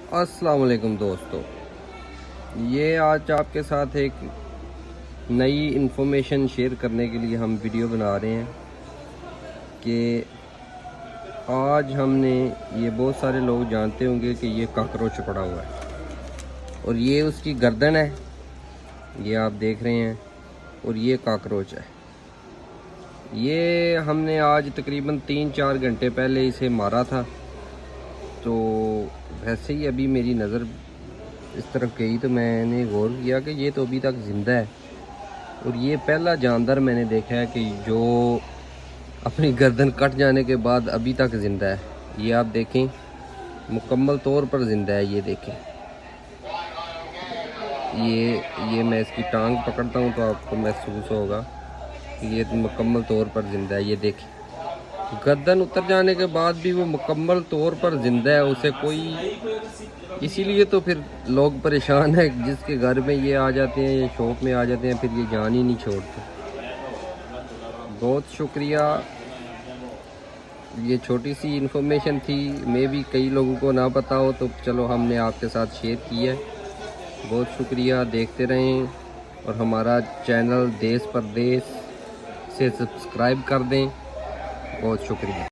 अस्सलाम वालेकुम दोस्तों, ये आज आपके साथ एक नई इन्फॉर्मेशन शेयर करने के लिए हम वीडियो बना रहे हैं कि आज हमने ये बहुत सारे लोग जानते होंगे कि ये काकरोच पड़ा हुआ है और ये उसकी गर्दन है, ये आप देख रहे हैं, और ये काकरोच है। ये हमने आज तकरीबन 3-4 घंटे पहले इसे मारा था, तो वैसे ही अभी मेरी नज़र इस तरफ गई तो मैंने गौर किया कि ये तो अभी तक ज़िंदा है और ये पहला जानवर मैंने देखा है कि जो अपनी गर्दन कट जाने के बाद अभी तक ज़िंदा है। ये आप देखें, मुकम्मल तौर पर ज़िंदा है। ये देखें, ये मैं इसकी टांग पकड़ता हूँ तो आपको महसूस होगा कि ये मुकम्मल तौर पर ज़िंदा है। ये देखें, गर्दन उतर जाने के बाद भी वो मुकम्मल तौर पर ज़िंदा है, उसे कोई, इसीलिए तो फिर लोग परेशान है, जिसके घर में ये आ जाते हैं या शॉप में आ जाते हैं, फिर ये जान ही नहीं छोड़ते। बहुत शुक्रिया, ये छोटी सी इन्फॉर्मेशन थी, मे भी कई लोगों को ना पता हो, तो चलो हमने आपके साथ शेयर की है। बहुत शुक्रिया, देखते रहें और हमारा चैनल देश परदेश से सब्सक्राइब कर दें। बहुत शुक्रिया।